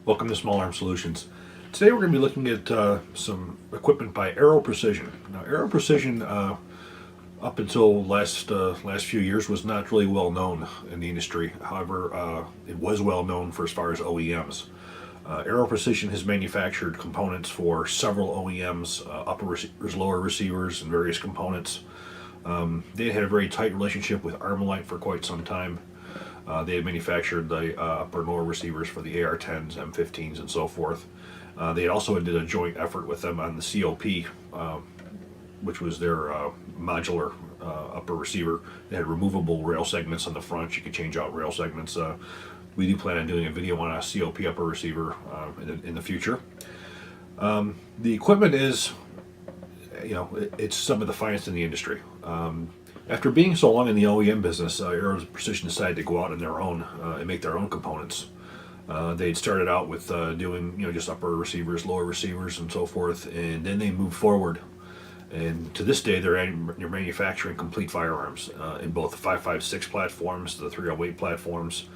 Welcome to Small Arms Solutions. Today we're going to be looking at some equipment by Aero Precision. Now, Aero Precision, up until last few years, was not really well known in the industry. However, it was well known for as far as OEMs. Aero Precision has manufactured components for several OEMs, upper receivers, lower receivers, and various components. They had a very tight relationship with Armalite for quite some time. They had manufactured the upper and lower receivers for the AR-10s, M15s, and so forth. They had also did a joint effort with them on the COP, which was their modular upper receiver. They had removable rail segments on the front. You could change out rail segments. We do plan on doing a video on a COP upper receiver in the future. The equipment is, it's some of the finest in the industry. After being so long in the OEM business, Aero Precision decided to go out on their own and make their own components. They'd started out with doing, just upper receivers, lower receivers, and so forth, and then they moved forward. And to this day, they're manufacturing complete firearms in both the 5.56 platforms, the 308 platforms.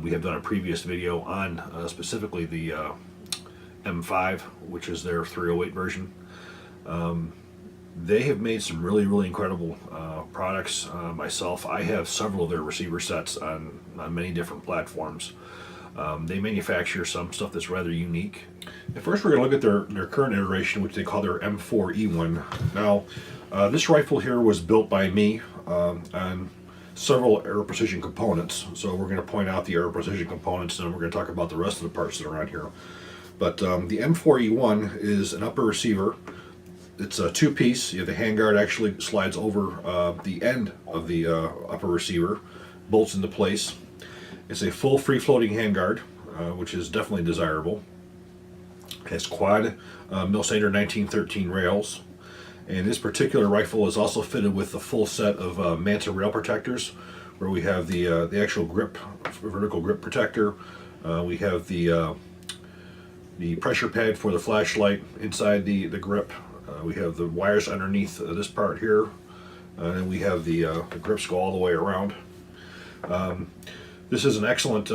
We have done a previous video on specifically the M5, which is their 308 version. They have made some really, really incredible products. Myself, I have several of their receiver sets on many different platforms. They manufacture some stuff that's rather unique. And first, we're going to look at their current iteration, which they call their M4E1. Now, this rifle here was built by me on several Aero Precision components. So we're going to point out the Aero Precision components, and then we're going to talk about the rest of the parts that are on here. But the M4E1 is an upper receiver. It's a two-piece. The handguard actually slides over the end of the upper receiver, bolts into place. It's a full free-floating handguard, which is definitely desirable. It has quad Milsander 1913 rails, and this particular rifle is also fitted with a full set of Manta rail protectors, where we have the actual grip, vertical grip protector. We have the pressure pad for the flashlight inside the grip. We have the wires underneath this part here, and then we have the grips go all the way around. This is an excellent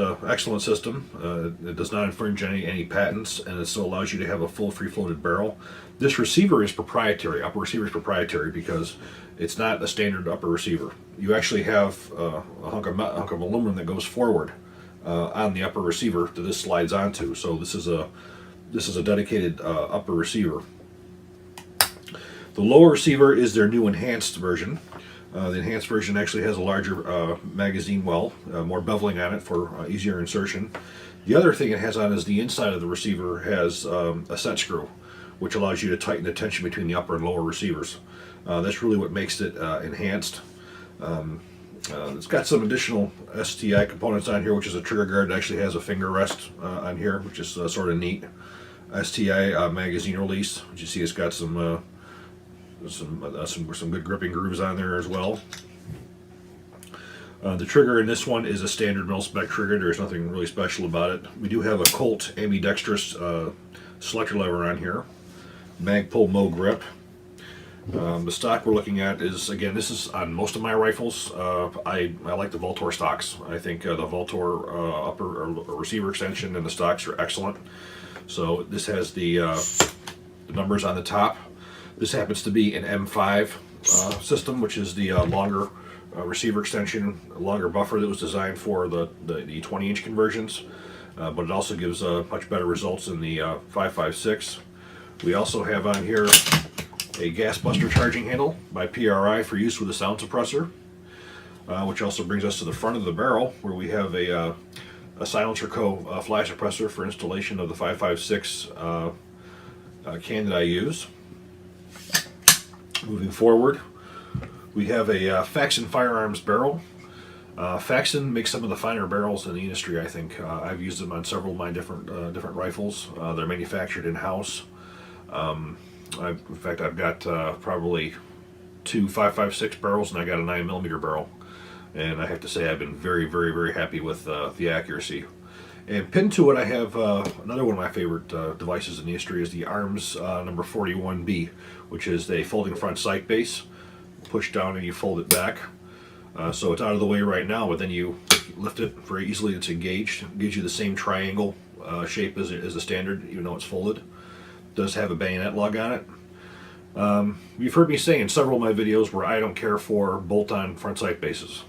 system. It does not infringe any patents, and it still allows you to have a full free-floated barrel. This receiver is proprietary. Upper receiver is proprietary because it's not a standard upper receiver. You actually have a hunk of aluminum that goes forward on the upper receiver that this slides onto. So this is a dedicated upper receiver. The lower receiver is their new enhanced version. The enhanced version actually has a larger magazine well, more beveling on it for easier insertion. The other thing it has on is the inside of the receiver has a set screw, which allows you to tighten the tension between the upper and lower receivers. That's really what makes it enhanced. It's got some additional STI components on here, which is a trigger guard that actually has a finger rest on here, which is sort of neat. STI magazine release, which you see it's got some good gripping grooves on there as well. The trigger in this one is a standard mil-spec trigger. There's nothing really special about it. We do have a Colt Ambidextrous selector lever on here. Magpul Mo grip. The stock we're looking at is, again, this is on most of my rifles. I like the Voltor stocks. I think the Voltor upper receiver extension and the stocks are excellent. So this has the numbers on the top. This happens to be an M5 system, which is the longer receiver extension, a longer buffer that was designed for the 20-inch conversions, but it also gives much better results in the 5.56. We also have on here a gas buster charging handle by PRI for use with a sound suppressor, which also brings us to the front of the barrel, where we have a Silencer Co. Flash suppressor for installation of the 5.56 can that I use. Moving forward, we have a Faxon Firearms barrel. Faxon makes some of the finer barrels in the industry, I think. I've used them on several of my different rifles. They're manufactured in-house. In fact, I've got probably two 5.56 barrels, and I got a 9mm barrel. And I have to say I've been very, very, very happy with the accuracy. And pinned to it, I have another one of my favorite devices in the industry is the Arms number 41B, which is a folding front sight base. Push down and you fold it back. So it's out of the way right now, but then you lift it very easily. It's engaged. It gives you the same triangle shape as a standard, even though it's folded. It does have a bayonet lug on it. You've heard me say in several of my videos where I don't care for bolt-on front sight bases.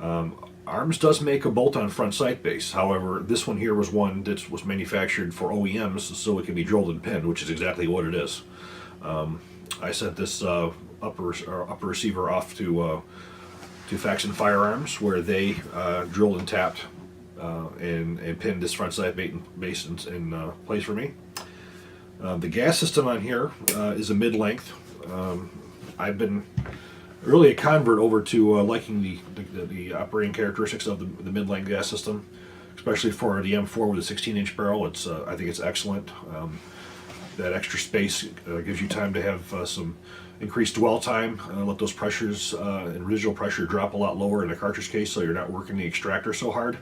Arms does make a bolt-on front sight base. However, this one here was one that was manufactured for OEMs so it can be drilled and pinned, which is exactly what it is. I sent this upper receiver off to Faxon Firearms, where they drilled and tapped and pinned this front sight base in place for me. The gas system on here is a mid-length. I've been really a convert over to liking the operating characteristics of the mid-length gas system, especially for the M4 with a 16-inch barrel. It's I think it's excellent. That extra space gives you time to have some increased dwell time, let those pressures and residual pressure drop a lot lower in the cartridge case, so you're not working the extractor so hard,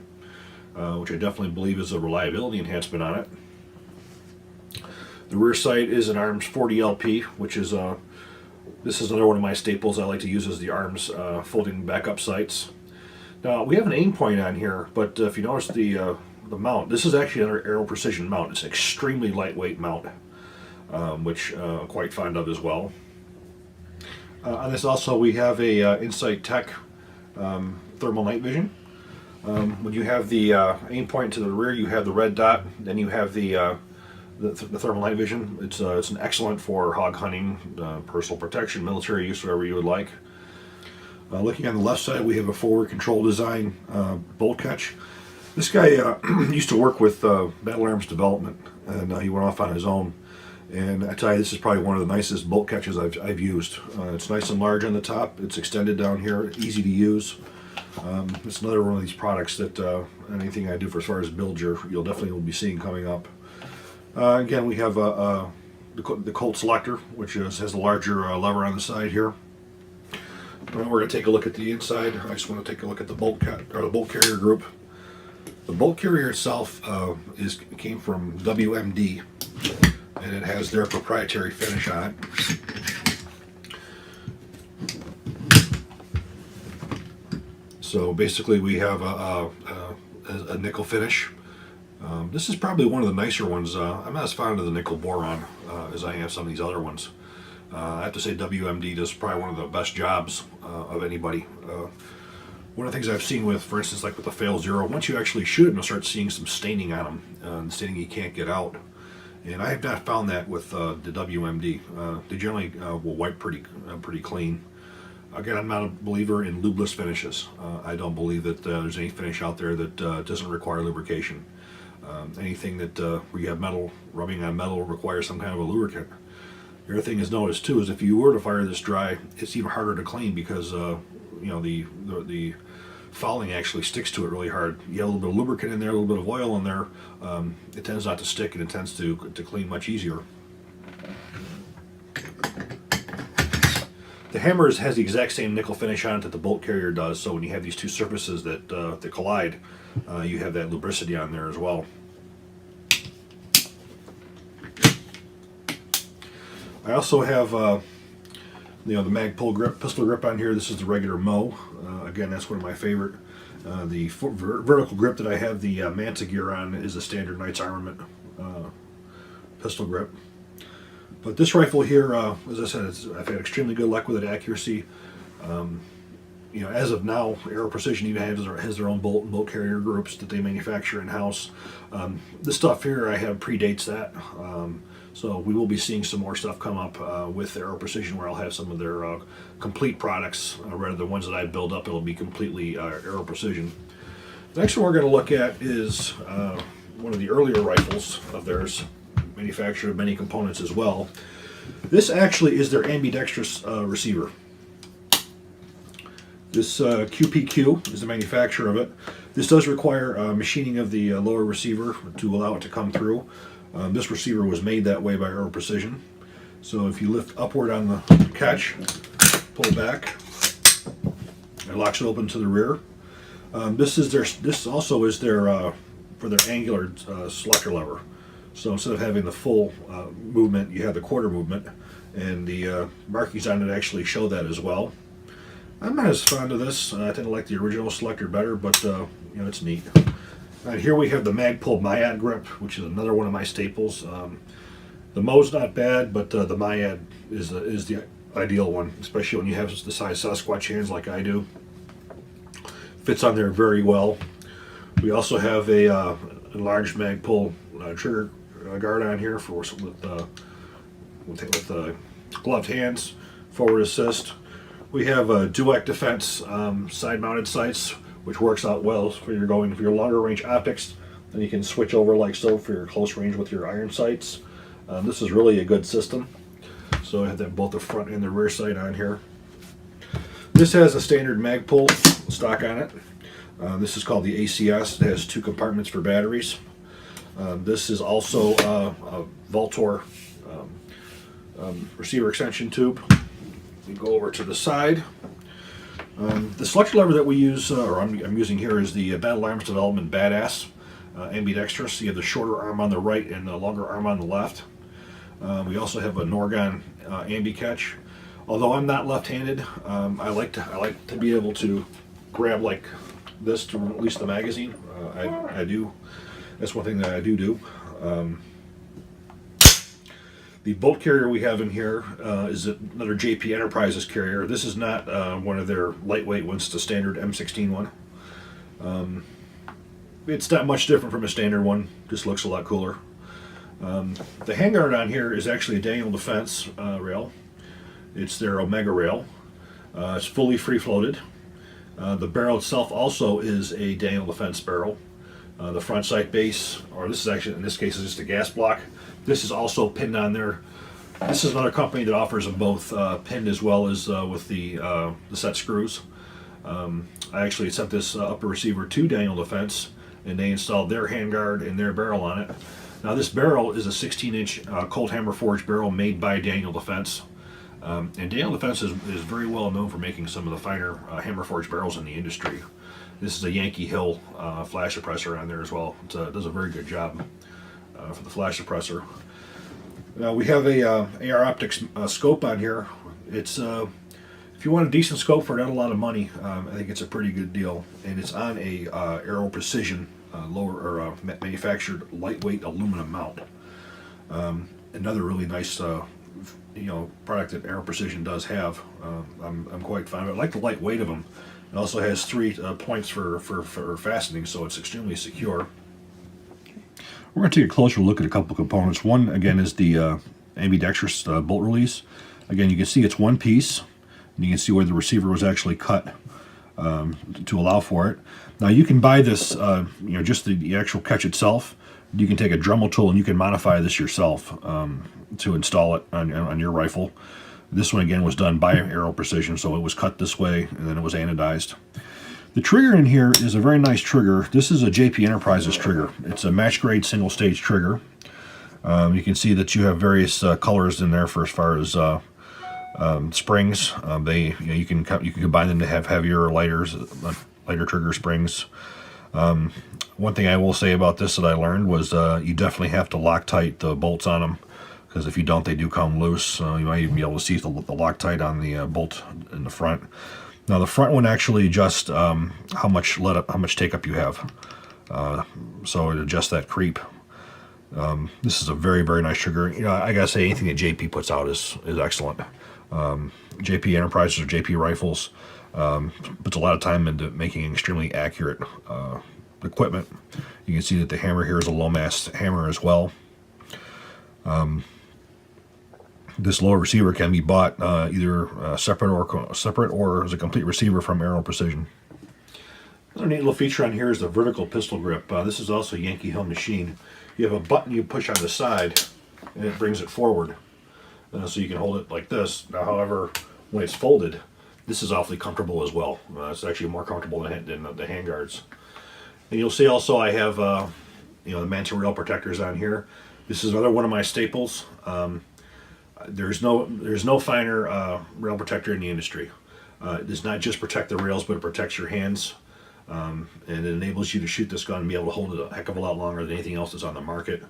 which I definitely believe is a reliability enhancement on it. The rear sight is an Arms 40 LP, which is this is another one of my staples I like to use as the Arms folding back up sights. Now we have an aim point on here, but if you notice the mount, this is actually another Aero Precision mount. It's an extremely lightweight mount, which I'm quite fond of as well. On this also we have a Insight Tech thermal night vision. When you have the aim point to the rear, you have the red dot, then you have the thermal night vision. It's an excellent for hog hunting, personal protection, military use, whatever you would like. Looking on the left side, we have a forward control design bolt catch. This guy used to work with Battle Arms Development, and he went off on his own. And I tell you, this is probably one of the nicest bolt catches I've used. It's nice and large on the top. It's extended down here, easy to use. It's another one of these products that anything I do for as far as build, you'll definitely will be seeing coming up. Again, we have the Colt selector, which has a larger lever on the side here. We're going to take a look at the inside. I just want to take a look at the bolt carrier group. The bolt carrier itself came from WMD, and it has their proprietary finish on it. So basically, we have a nickel finish. This is probably one of the nicer ones. I'm not as fond of the nickel boron as I am some of these other ones. I have to say WMD does probably one of the best jobs of anybody. One of the things I've seen with, for instance, like with the Fail Zero, once you actually shoot them, you'll start seeing some staining on them, staining you can't get out. And I have not found that with the WMD. They generally will wipe pretty clean. Again, I'm not a believer in lubeless finishes. I don't believe that there's any finish out there that doesn't require lubrication. Anything that where you have metal rubbing on metal requires some kind of a lubricant. The other thing is noticed too is if you were to fire this dry, it's even harder to clean because you know the fouling actually sticks to it really hard. You have a little bit of lubricant in there, a little bit of oil in there. It tends not to stick, and it tends to clean much easier. The hammer has the exact same nickel finish on it that the bolt carrier does. So when you have these two surfaces that collide, you have that lubricity on there as well. I also have the Magpul grip, pistol grip on here. This is the regular Mo. Again, that's one of my favorite. The vertical grip that I have the Manta gear on is a standard Knights Armament pistol grip. But this rifle here, as I said, I've had extremely good luck with it, accuracy. You know, as of now, Aero Precision even has their own bolt carrier groups that they manufacture in-house. This stuff here I have predates that. So we will be seeing some more stuff come up with Aero Precision, where I'll have some of their complete products. Rather than ones that I build up, it'll be completely Aero Precision. The next one we're going to look at is one of the earlier rifles of theirs, manufactured of many components as well. This actually is their ambidextrous receiver. This QPQ is the manufacturer of it. This does require machining of the lower receiver to allow it to come through. This receiver was made that way by Aero Precision. So if you lift upward on the catch, pull back, it locks it open to the rear. This also is their for their angular selector lever. So instead of having the full movement, you have the quarter movement, and the markings on it actually show that as well. I'm not as fond of this. I tend to like the original selector better, but you know, it's neat. And here we have the Magpul Myad grip, which is another one of my staples. The Mo's not bad, but the Myad is the ideal one, especially when you have the size Sasquatch hands like I do. Fits on there very well. We also have a enlarged Magpul trigger guard on here for with gloved hands, forward assist. We have a Duac Defense side-mounted sights, which works out well for your longer range optics. Then you can switch over like so for your close range with your iron sights. This is really a good system. So I have both the front and the rear sight on here. This has a standard Magpul stock on it. This is called the ACS. It has 2 compartments for batteries. This is also a Voltor receiver extension tube. We go over to the side. The selection lever that we use, or I'm using here, is the Battle Arms Development Badass Ambidextrous. You have the shorter arm on the right and the longer arm on the left. We also have a Norgon Ambi catch. Although I'm not left-handed, I like to be able to grab like this to release the magazine. I do. That's one thing that I do. The bolt carrier we have in here is another JP Enterprises carrier. This is not one of their lightweight ones, the standard M16 one. It's not much different from a standard one, just looks a lot cooler. The handguard on here is actually a Daniel Defense rail. It's their Omega rail. It's fully free-floated. The barrel itself also is a Daniel Defense barrel. The front sight base, or this is actually, in this case, is just a gas block. This is also pinned on there. This is another company that offers them both pinned as well as with the set screws. I actually sent this upper receiver to Daniel Defense, and they installed their handguard and their barrel on it. Now this barrel is a 16-inch cold hammer forged barrel made by Daniel Defense. And Daniel Defense is very well known for making some of the finer hammer forged barrels in the industry. This is a Yankee Hill flash suppressor on there as well. It does a very good job for the flash suppressor. We have a AR Optics scope on here. It's if you want a decent scope for not a lot of money, I think it's a pretty good deal. And it's on a Aero Precision manufactured lightweight aluminum mount. Another really nice product that Aero Precision does have. I'm quite fond of it. I like the lightweight of them. It also has 3 points for fastening, so it's extremely secure. We're going to take a closer look at a couple components. One, again, is the ambidextrous bolt release. Again, you can see it's one piece, and you can see where the receiver was actually cut to allow for it. Now, you can buy this, just the actual catch itself. You can take a Dremel tool and you can modify this yourself to install it on your rifle. This one, again, was done by Aero Precision, so it was cut this way, and then it was anodized. The trigger in here is a very nice trigger. This is a JP Enterprises trigger. It's a match grade single stage trigger. You can see that you have various colors in there for as far as springs. You can combine them to have heavier or lighter trigger springs. One thing I will say about this that I learned was you definitely have to Loctite the bolts on them, because if you don't, they do come loose. You might even be able to see the Loctite on the bolt in the front. Now the front one actually adjusts how much take up you have, so it adjusts that creep. This is a very, very nice trigger. I gotta say, anything that JP puts out is excellent. JP Enterprises or JP Rifles puts a lot of time into making extremely accurate equipment. You can see that the hammer here is a low mass hammer as well. This lower receiver can be bought either separate or as a complete receiver from Aero Precision. Another neat little feature on here is the vertical pistol grip. This is also a Yankee Hill machine. You have a button you push on the side, and it brings it forward, so you can hold it like this. Now, however, when it's folded, this is awfully comfortable as well. It's actually more comfortable than the handguards. And you'll see also I have the Manta rail protectors on here. This is another one of my staples. There's no finer rail protector in the industry. It does not just protect the rails, but it protects your hands, and it enables you to shoot this gun and be able to hold it a heck of a lot longer than anything else that's on the market.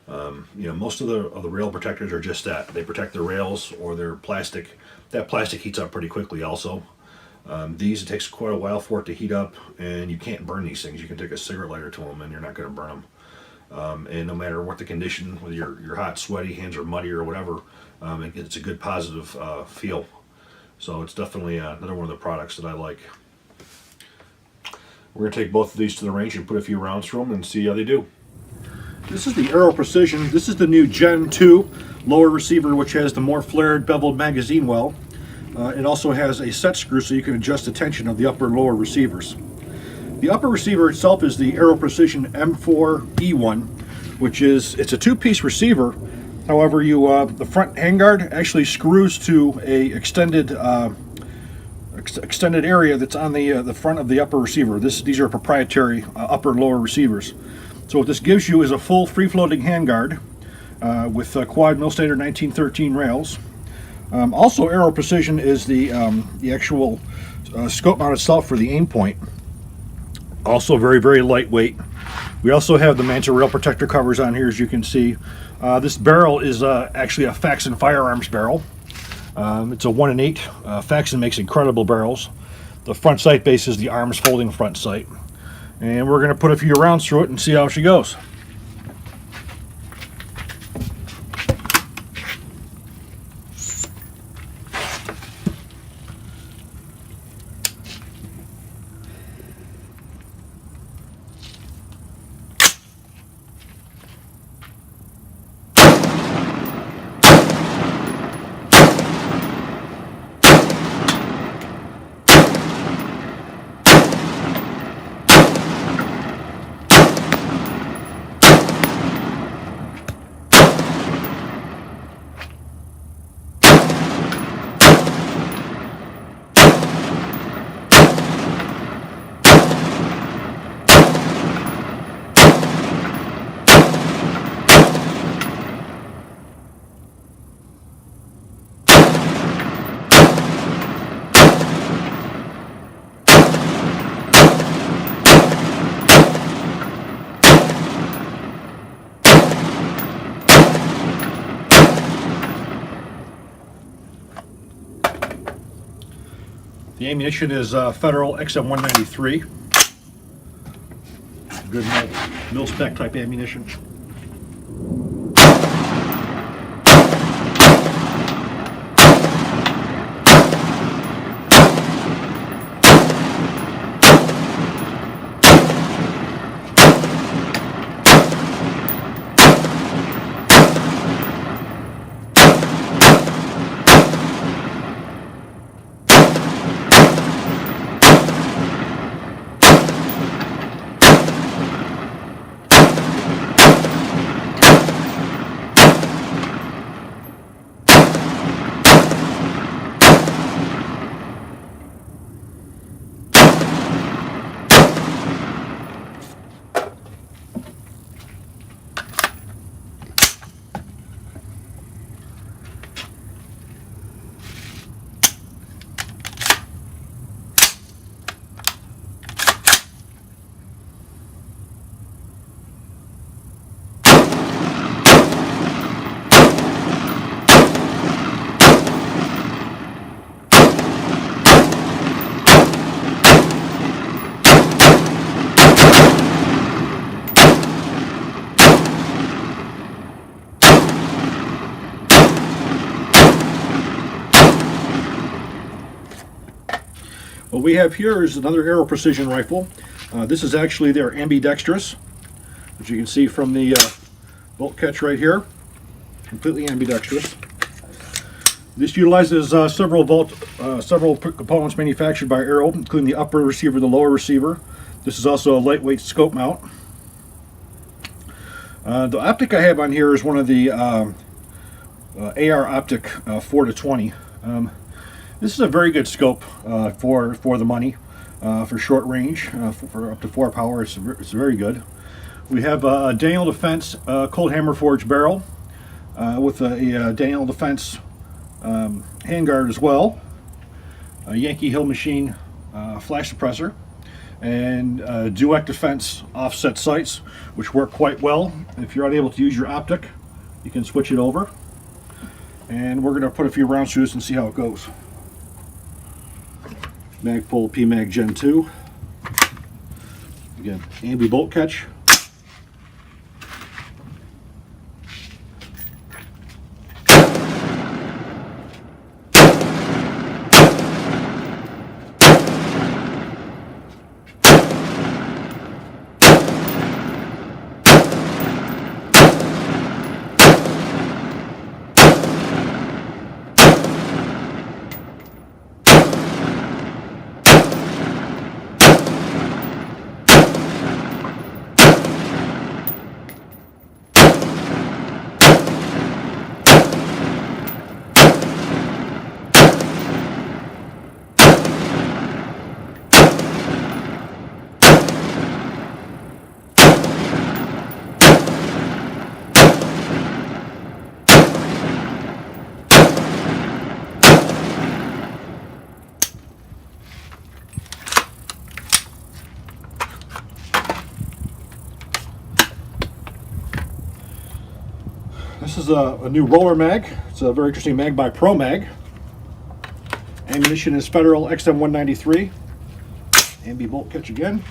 Most of the rail protectors are just that. They protect the rails, or they're plastic. That plastic heats up pretty quickly also. These, it takes quite a while for it to heat up, and you can't burn these things. You can take a cigarette lighter to them and you're not going to burn them. And no matter what the condition, whether you're hot, sweaty, hands are muddy or whatever, it's a good positive feel. So it's definitely another one of the products that I like. We're going to take both of these to the range and put a few rounds through them and see how they do. This is the Aero Precision. This is the new Gen 2 lower receiver, which has the more flared beveled magazine well. It also has a set screw so you can adjust the tension of the upper and lower receivers. The upper receiver itself is the Aero Precision M4E1, which it's a two-piece receiver. However, the front handguard actually screws to a extended area that's on the front of the upper receiver. These are proprietary upper and lower receivers. So what this gives you is a full free-floating handguard with quad mil standard 1913 rails. Also, Aero Precision is the actual scope mount itself for the aim point. Also very, very lightweight. We also have the Manta rail protector covers on here, as you can see. This barrel is actually a Faxon Firearms barrel. It's a 1 in 8. Faxon makes incredible barrels. The front sight base is the arms folding front sight. And we're going to put a few rounds through it and see how she goes. The ammunition is Federal XM193. Good mil-spec type ammunition. What we have here is another Aero Precision rifle. This is actually their Ambidextrous, as you can see from the bolt catch right here. Completely ambidextrous. This utilizes several components manufactured by Aero, including the upper receiver, the lower receiver. This is also a lightweight scope mount. The optic I have on here is one of the AR optic 4-20. This is a very good scope for the money, for short range, for up to 4 power. It's very good. We have a Daniel Defense cold hammer forged barrel with a Daniel Defense handguard as well, a Yankee Hill Machine flash suppressor, and Dueck Defense offset sights, which work quite well. If you're unable to use your optic, you can switch it over. And we're going to put a few rounds through this and see how it goes. Magpul PMag Gen 2. Again, ambi bolt catch. This is a new roller mag. It's a very interesting mag by Pro Mag. Ammunition is Federal XM193. Ambi bolt catch again.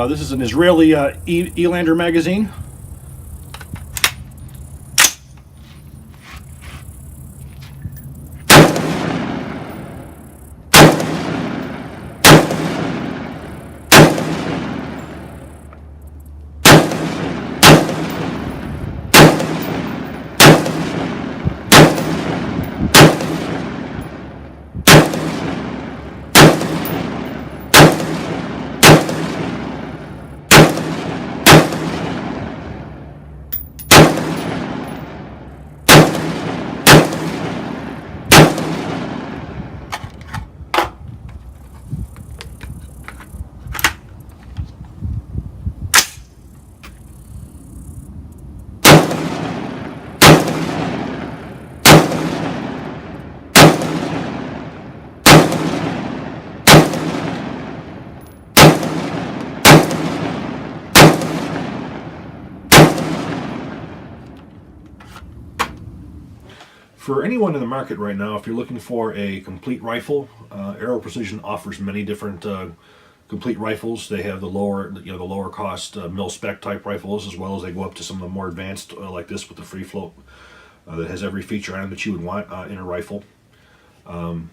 This is an Israeli Elander magazine. For anyone in the market right now, if you're looking for a complete rifle, Aero Precision offers many different complete rifles. They have the lower cost mil spec type rifles, as well as they go up to some of the more advanced like this with the free float that has every feature on it that you would want in a rifle.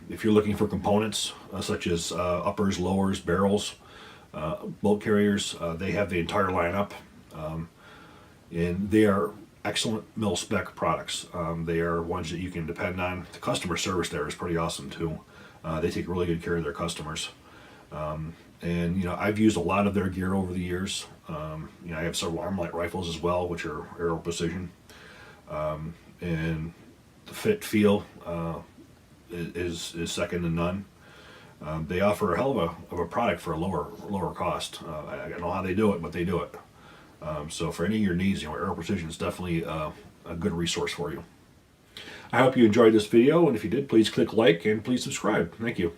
If you're looking for components such as uppers, lowers, barrels, bolt carriers, they have the entire lineup, and they are excellent mil spec products. They are ones that you can depend on. The customer service there is pretty awesome too. They take really good care of their customers. And I've used a lot of their gear over the years. I have several Armalite rifles as well, which are Aero Precision. And the fit feel is second to none. They offer a hell of a product for a lower cost. I don't know how they do it, but they do it. So for any of your needs, Aero Precision is definitely a good resource for you. I hope you enjoyed this video, and if you did, please click like and please subscribe. Thank you.